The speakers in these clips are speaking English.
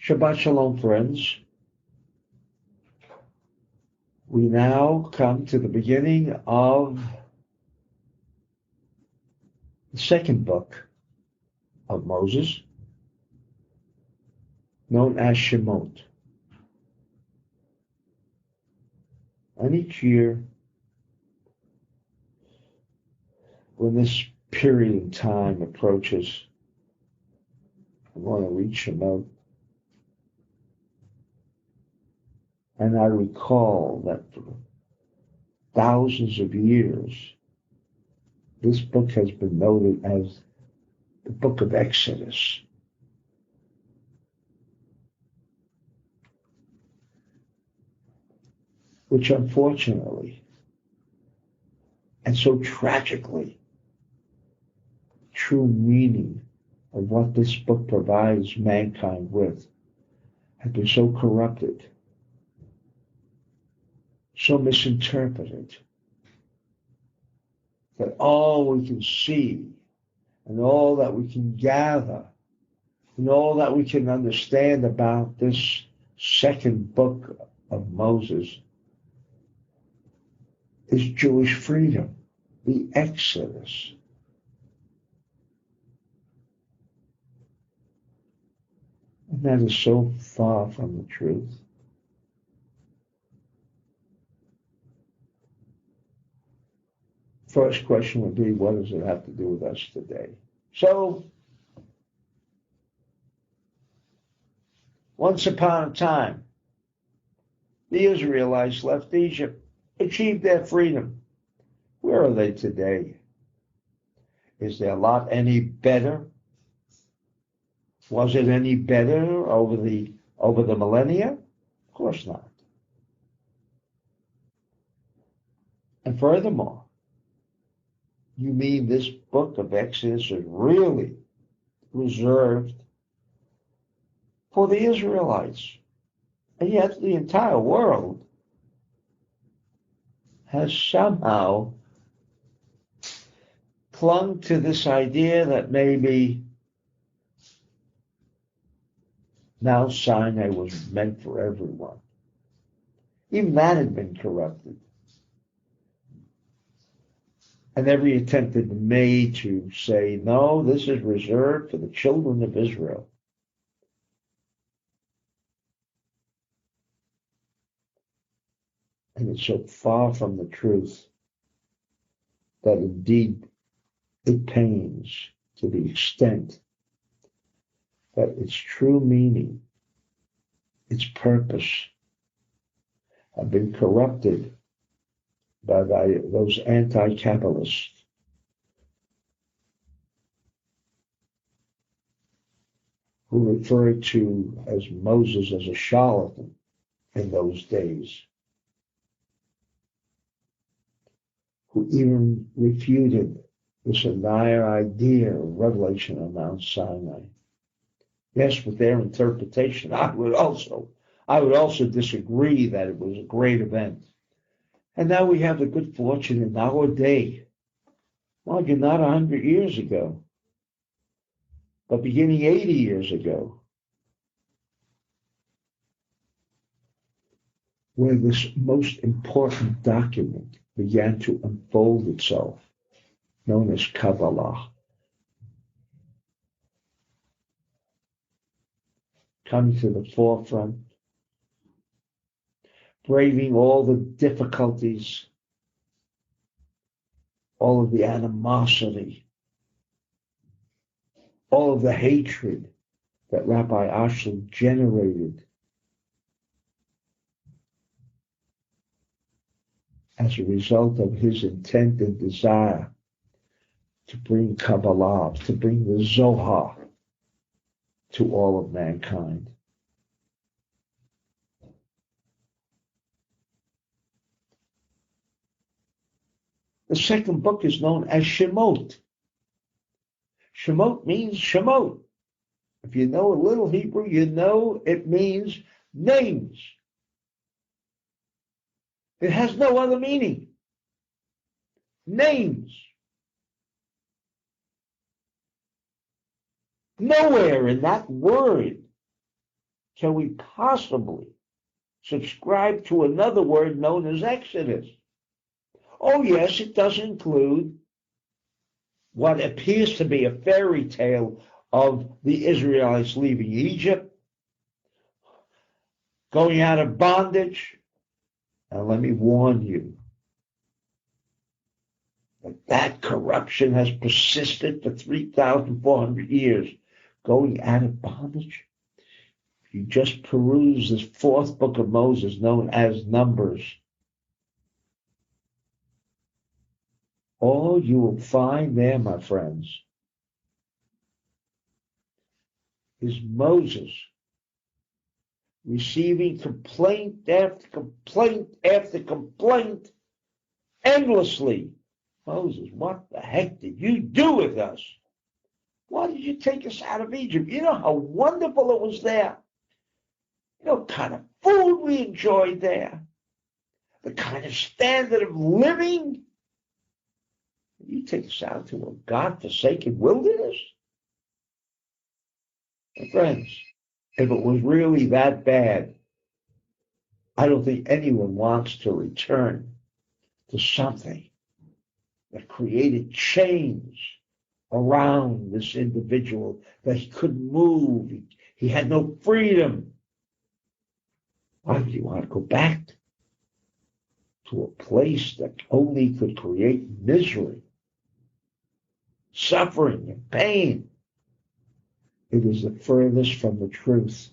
Shabbat Shalom, friends. We now come to the beginning of the second book of Moses, known as Shemot. And each year, when this period in time approaches, I'm going to read Shemot. And I recall that for thousands of years, this book has been noted as the book of Exodus. Which unfortunately, and so tragically, true meaning of what this book provides mankind with has been so corrupted, so misinterpreted, that all we can see and all that we can gather and all that we can understand about this second book of Moses is Jewish freedom, the Exodus. And that is so far from the truth. First question would be, what does it have to do with us today? So, once upon a time, the Israelites left Egypt, achieved their freedom. Where are they today? Is their lot any better? Was it any better over the millennia? Of course not. And furthermore, you mean this book of Exodus is really reserved for the Israelites, and yet the entire world has somehow clung to this idea that maybe Mount Sinai was meant for everyone. Even that had been corrupted. And every attempt had been made to say, no, this is reserved for the children of Israel. And it's so far from the truth that indeed it pains to the extent that its true meaning, its purpose, have been corrupted by those anti-Kabbalists who referred to as Moses as a charlatan in those days, who even refuted this entire idea of revelation on Mount Sinai. Yes, with their interpretation, I would also disagree that it was a great event. And now we have the good fortune in our day, well, you're not 100 years ago, but beginning 80 years ago, where this most important document began to unfold itself, known as Kabbalah, coming to the forefront, braving all the difficulties, all of the animosity, all of the hatred that Rabbi Ashland generated as a result of his intent and desire to bring Kabbalah, to bring the Zohar to all of mankind. The second book is known as Shemot. Shemot means Shemot. If you know a little Hebrew, you know it means names. It has no other meaning. Names. Nowhere in that word can we possibly subscribe to another word known as Exodus? Oh, yes, it does include what appears to be a fairy tale of the Israelites leaving Egypt, going out of bondage. And let me warn you that corruption has persisted for 3,400 years. Going out of bondage? If you just peruse this fourth book of Moses, known as Numbers, all you will find there, my friends, is Moses receiving complaint after complaint after complaint endlessly. Moses, what the heck did you do with us? Why did you take us out of Egypt? You know how wonderful it was there. You know what kind of food we enjoyed there. The kind of standard of living. You take us out to a God-forsaken wilderness? And friends, if it was really that bad, I don't think anyone wants to return to something that created chains around this individual, that he couldn't move. He had no freedom. Why would you want to go back to a place that only could create misery, suffering, and pain? It is the furthest from the truth.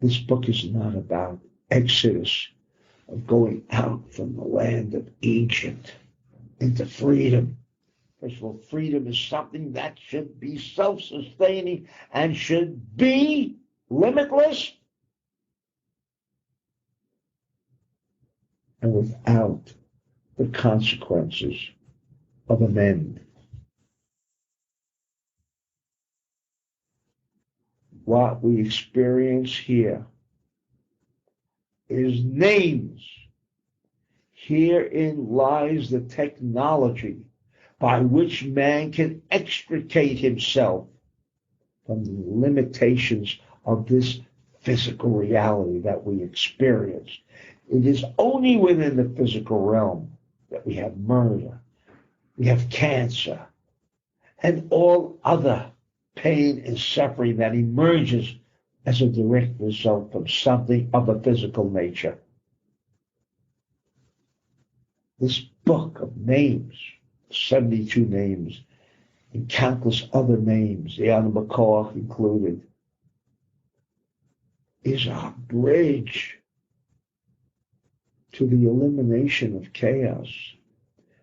This book is not about Exodus, of going out from the land of Egypt into freedom. First of all, freedom is something that should be self-sustaining and should be limitless and without the consequences of an end. What we experience here is names. Herein lies the technology by which man can extricate himself from the limitations of this physical reality that we experience. It is only within the physical realm that we have murder, we have cancer, and all other pain and suffering that emerges as a direct result from something of a physical nature. This book of names, 72 names, and countless other names, the Anabakah included, is our bridge to the elimination of chaos.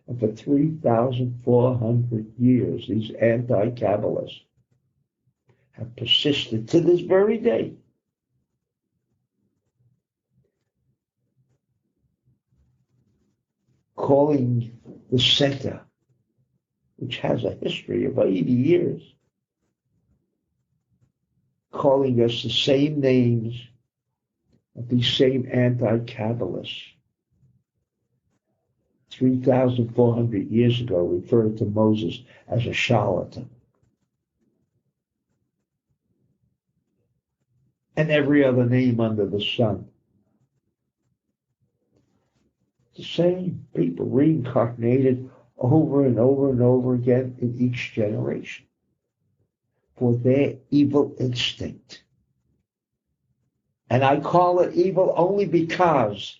And for 3,400 years, these anti-Kabbalists have persisted to this very day. Calling the center, which has a history of 80 years, calling us the same names of these same anti-Kabbalists 3,400 years ago referred to Moses as a charlatan. And every other name under the sun. The same people reincarnated over and over and over again in each generation for their evil instinct. And I call it evil only because,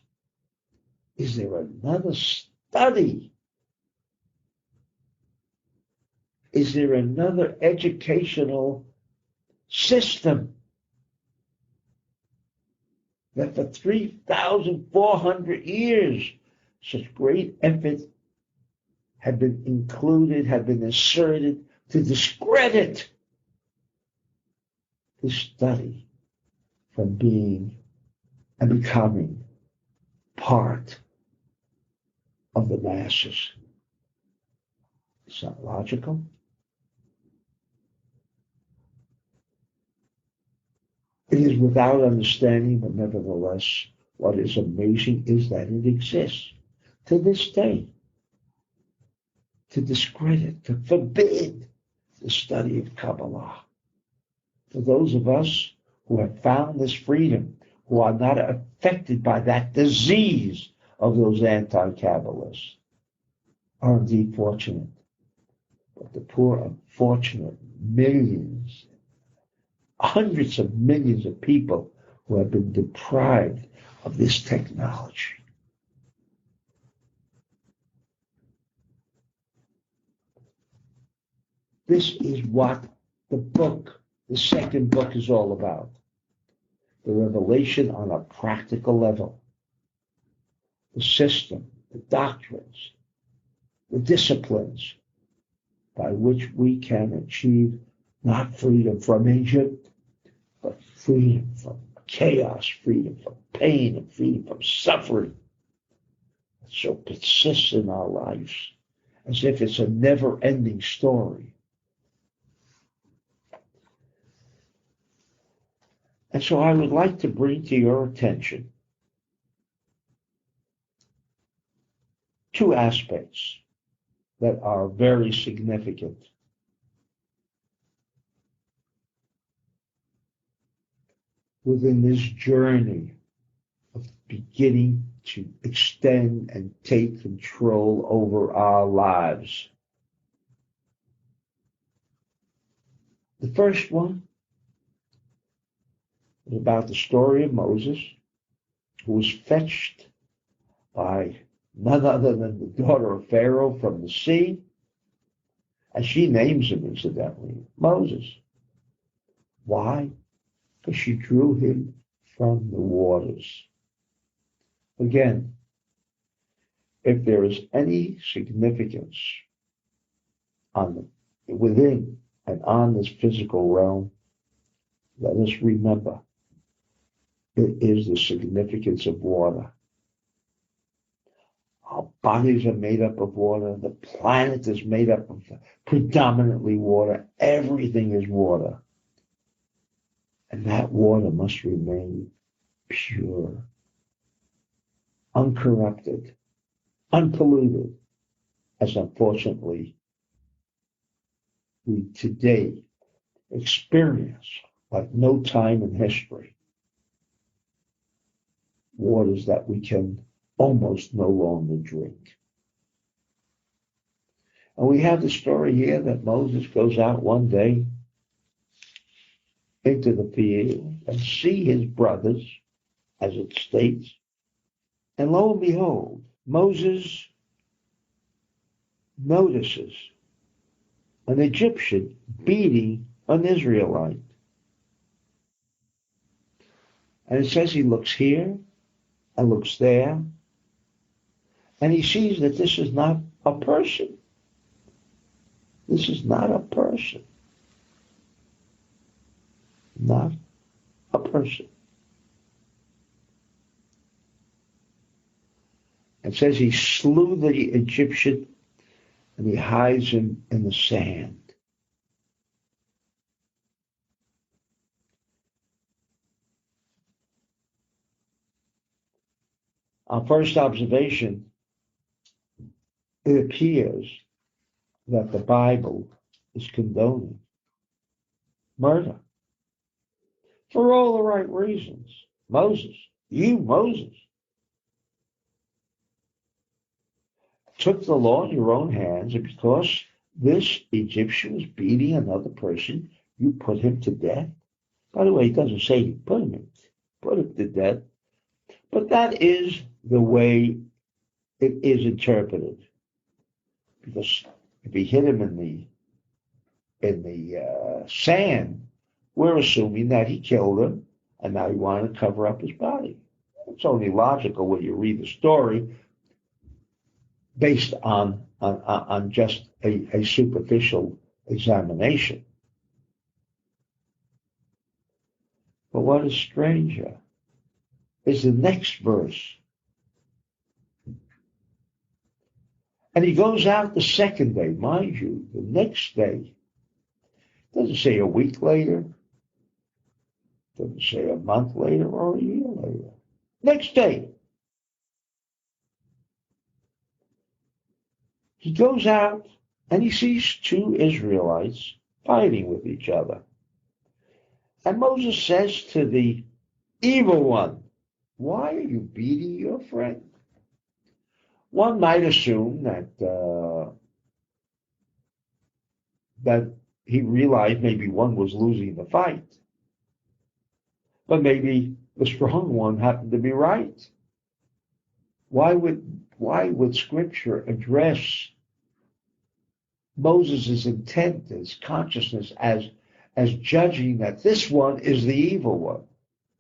is there another study? Is there another educational system that for 3,400 years such great effort had been included, had been inserted to discredit this study from being and becoming part of the masses? It's not logical. It is without understanding, but nevertheless, what is amazing is that it exists to this day. To discredit, to forbid, the study of Kabbalah. For those of us who have found this freedom, who are not affected by that disease of those anti-Kabbalists, are indeed fortunate. But the poor, unfortunate millions, hundreds of millions of people who have been deprived of this technology. This is what the book, the second book, is all about. The revelation on a practical level. The system, the doctrines, the disciplines by which we can achieve not freedom from Egypt, but freedom from chaos, freedom from pain, and freedom from suffering. It so persists in our lives as if it's a never-ending story. And so I would like to bring to your attention two aspects that are very significant. Within this journey of beginning to extend and take control over our lives. The first one is about the story of Moses, who was fetched by none other than the daughter of Pharaoh from the sea, and she names him, incidentally, Moses. Why? Because she drew him from the waters. Again, if there is any significance within and on this physical realm, let us remember it is the significance of water. Our bodies are made up of water. The planet is made up of predominantly water. Everything is water. And that water must remain pure, uncorrupted, unpolluted, as unfortunately we today experience like no time in history. Waters that we can almost no longer drink. And we have the story here that Moses goes out one day into the field and see his brothers, as it states, and lo and behold, Moses notices an Egyptian beating an Israelite. And it says he looks here and looks there, and he sees that this is not a person. This is not a person. Not a person. It says he slew the Egyptian and he hides him in the sand. On first observation, it appears that the Bible is condoning murder for all the right reasons. Moses, took the law in your own hands, and because this Egyptian was beating another person, you put him to death. By the way, it doesn't say you put him to death, but that is the way it is interpreted. Because if he hit him in the sand, we're assuming that he killed him, and now he wanted to cover up his body. It's only logical when you read the story, based on just a superficial examination. But what is stranger is the next verse. And he goes out the second day, mind you, the next day. Doesn't say a week later, doesn't say a month later or a year later. Next day. He goes out and he sees two Israelites fighting with each other. And Moses says to the evil one, why are you beating your friend? One might assume that he realized maybe one was losing the fight. But maybe the strong one happened to be right. Why would Scripture address Moses' intent, his consciousness, as judging that this one is the evil one?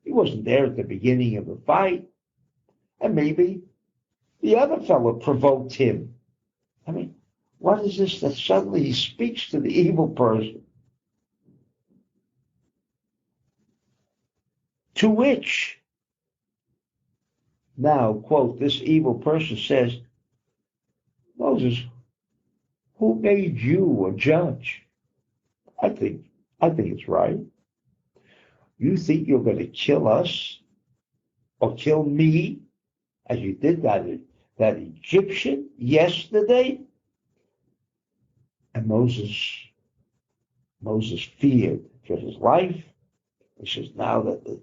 He wasn't there at the beginning of the fight. And maybe the other fellow provoked him. I mean, what is this that suddenly he speaks to the evil person? To which, now, quote, this evil person says, Moses, who made you a judge? I think it's right. You think you're going to kill us or kill me as you did that Egyptian yesterday? And Moses feared for his life. He says, now that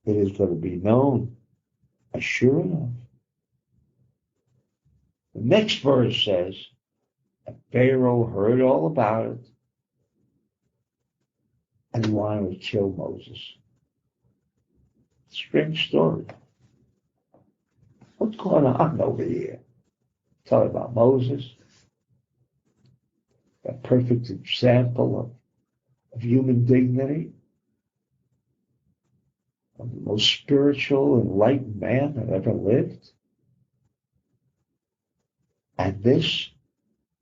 it is going to be known. And sure enough, the next verse says, and Pharaoh heard all about it, and he wanted to kill Moses. Strange story. What's going on over here? Tell about Moses, that perfect example of human dignity, of the most spiritual, enlightened man that ever lived. And this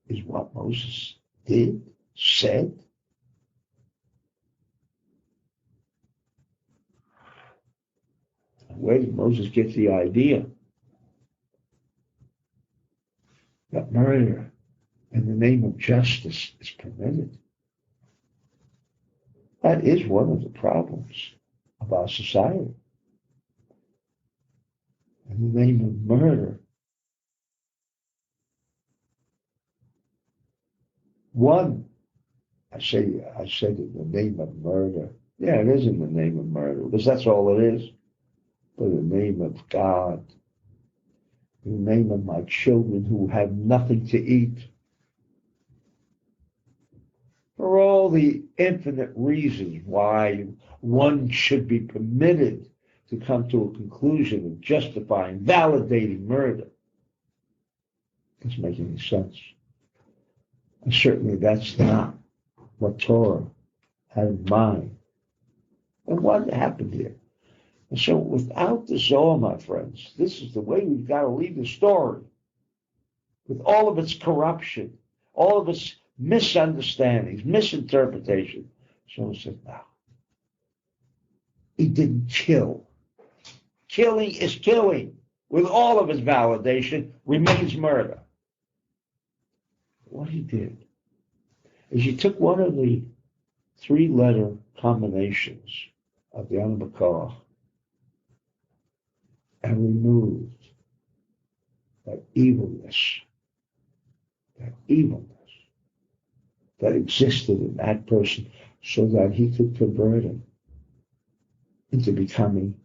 is what Moses did, said. Where did Moses get the idea that murder in the name of justice is permitted? That is one of the problems of our society. In the name of murder, I said in the name of murder. Yeah, it is in the name of murder, because that's all it is. But in the name of God, in the name of my children who have nothing to eat, for all the infinite reasons why one should be permitted to come to a conclusion of justifying, validating murder. Doesn't make any sense. And certainly that's not what Torah had in mind. And what happened here? And so without the Zohar, my friends, this is the way we've got to leave the story. With all of its corruption, all of its misunderstandings, misinterpretation. So it said, no. He didn't kill. Killing is killing. With all of its validation, remains murder. What he did is he took one of the 3-letter combinations of the Anabakar and removed that evilness that existed in that person so that he could convert him into becoming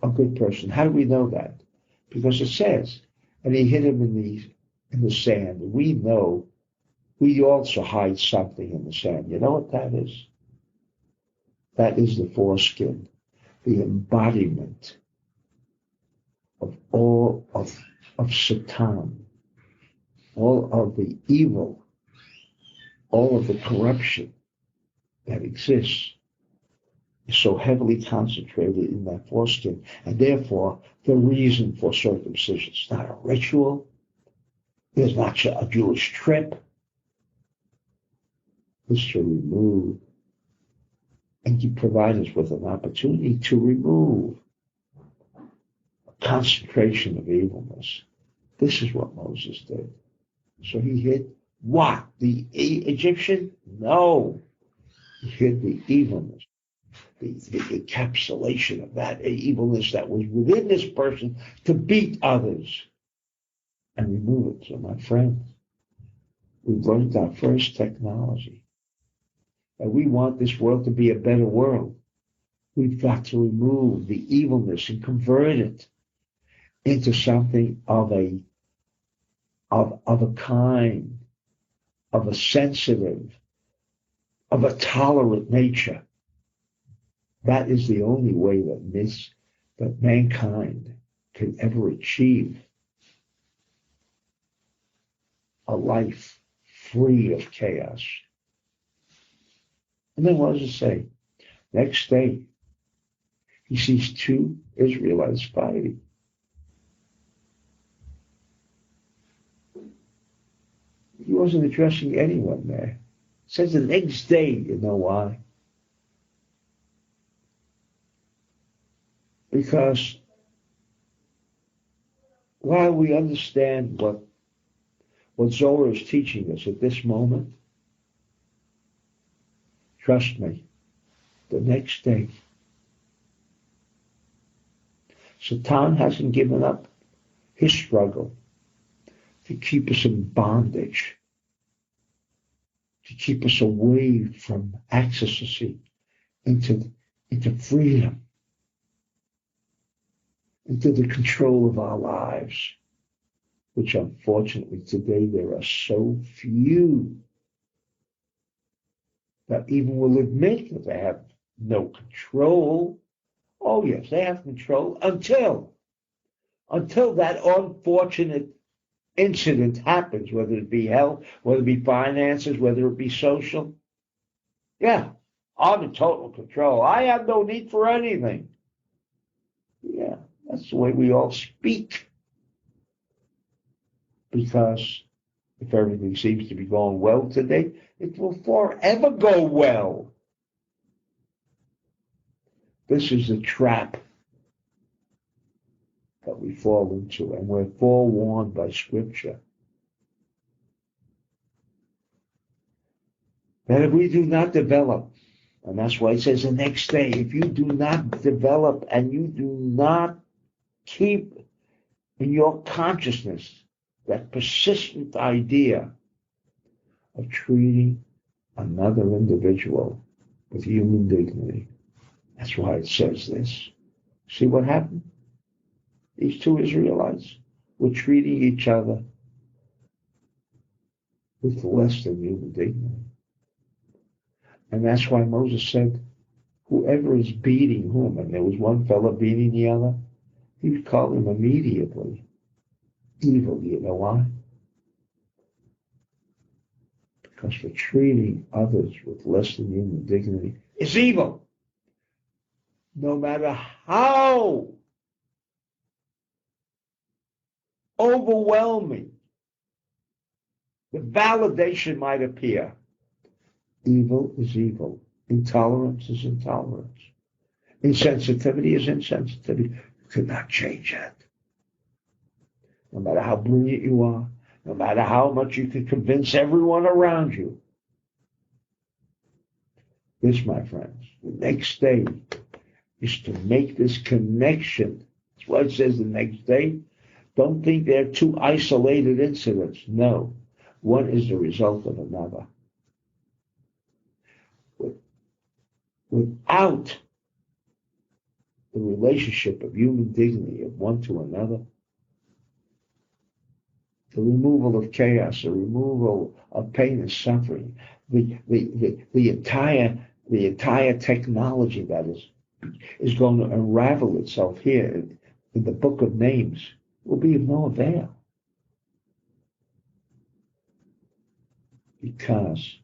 a good person. How do we know that? Because it says, and he hid him in the sand. We know we also hide something in the sand. You know what that is? That is the foreskin, the embodiment of all of Satan, all of the evil, all of the corruption that exists is so heavily concentrated in that foreskin. And therefore, the reason for circumcision is not a ritual. It is not a Jewish trip. It's to remove and to provide us with an opportunity to remove a concentration of evilness. This is what Moses did. So he hid what? The Egyptian? No. He hid the evilness, the encapsulation of that evilness that was within this person to beat others and remove it. So my friends, we've learned our first technology. that we want this world to be a better world, we've got to remove the evilness and convert it into something of a kind, of a sensitive, of a tolerant nature. That is the only way that mankind can ever achieve a life free of chaos. And then what does it say? Next day, he sees two Israelites fighting. He wasn't addressing anyone there. It says the next day, you know why? Because while we understand what Zohar is teaching us at this moment, trust me, the next day, Satan hasn't given up his struggle to keep us in bondage, to keep us away from ecstasy into freedom, into the control of our lives, which unfortunately today there are so few that even will admit that they have no control. Oh yes, they have control until that unfortunate incident happens, whether it be health, whether it be finances, whether it be social. Yeah, I'm in total control. I have no need for anything. Yeah, that's the way we all speak. Because if everything seems to be going well today, it will forever go well. This is a trap that we fall into, and we're forewarned by Scripture that if we do not develop, and that's why it says the next day, if you do not develop and you do not keep in your consciousness that persistent idea of treating another individual with human dignity. That's why it says this. See what happened? These two Israelites were treating each other with less than human dignity. And that's why Moses said, whoever is beating whom, and there was one fellow beating the other, he would call him immediately evil. You know why? Because for treating others with less than human dignity is evil. No matter how overwhelming the validation might appear, evil is evil. Intolerance is intolerance. Insensitivity is insensitivity. You cannot change that. No matter how brilliant you are, no matter how much you can convince everyone around you. This, my friends, the next day is to make this connection. That's why it says the next day. Don't think they're two isolated incidents. No, one is the result of another. Without the relationship of human dignity of one to another, the removal of chaos, the removal of pain and suffering, the entire technology that is going to unravel itself here in the book of names will be of no avail. Because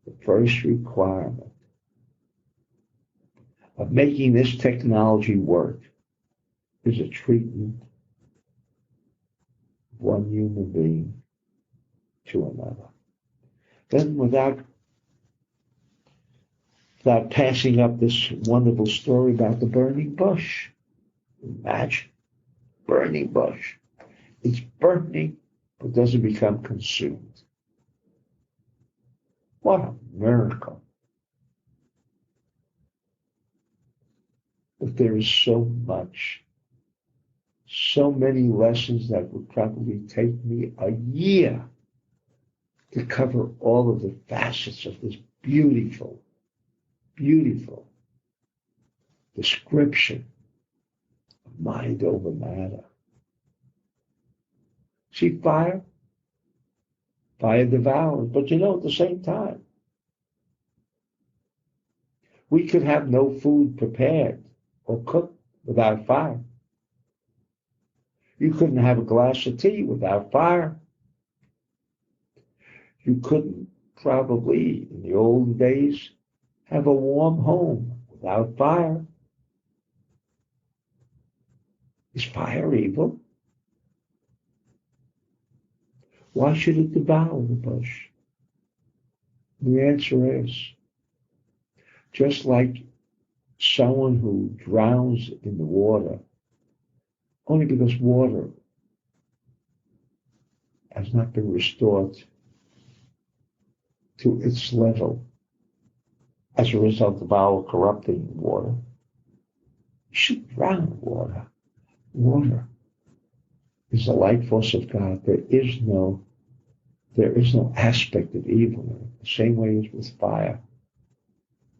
the first requirement of making this technology work is a treatment of one human being to another. Then without passing up this wonderful story about the burning bush. Imagine, burning bush. It's burning, but doesn't become consumed. What a miracle. But there is so many lessons that would probably take me a year to cover all of the facets of this beautiful, beautiful description of mind over matter. See, fire devours, but at the same time, we could have no food prepared or cooked without fire. You couldn't have a glass of tea without fire. You couldn't probably, in the old days, have a warm home without fire. Is fire evil? Why should it devour the bush? The answer is, just like someone who drowns in the water, only because water has not been restored to its level as a result of our corrupting water. You shouldn't drown in water. Water is the life force of God. There is no aspect of evil in it, the same way as with fire.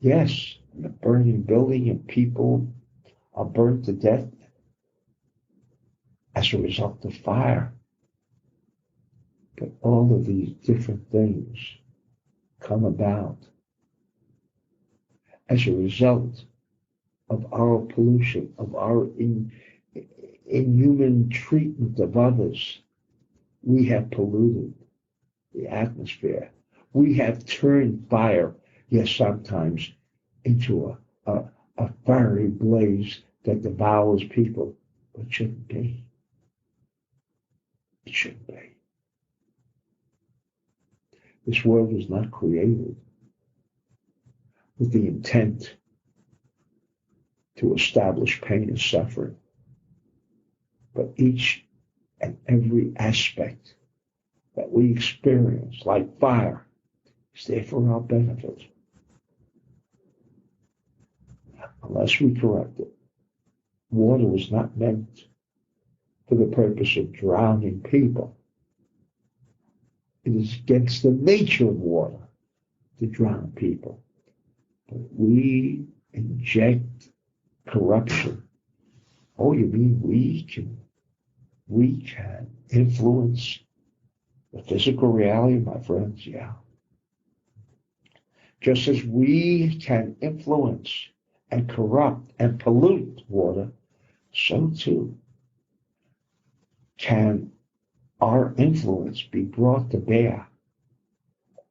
Yes, in a burning building and people are burned to death as a result of fire. But all of these different things come about as a result of our pollution, of our inhuman treatment of others. We have polluted the atmosphere. We have turned fire, yes, sometimes, into a fiery blaze that devours people, but it shouldn't be. It shouldn't be. This world was not created with the intent to establish pain and suffering, but each and every aspect that we experience, like fire, is there for our benefit. Unless we correct it. Water was not meant for the purpose of drowning people. It is against the nature of water to drown people. But we inject corruption. Oh, you mean we can influence the physical reality, my friends? Yeah. Just as we can influence and corrupt and pollute water, so too can our influence be brought to bear,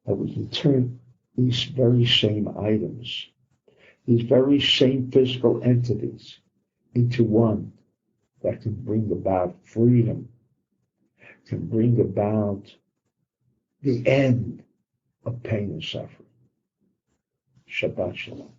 that we can turn these very same items, these very same physical entities, into one that can bring about freedom, can bring about the end of pain and suffering. Shabbat Shalom.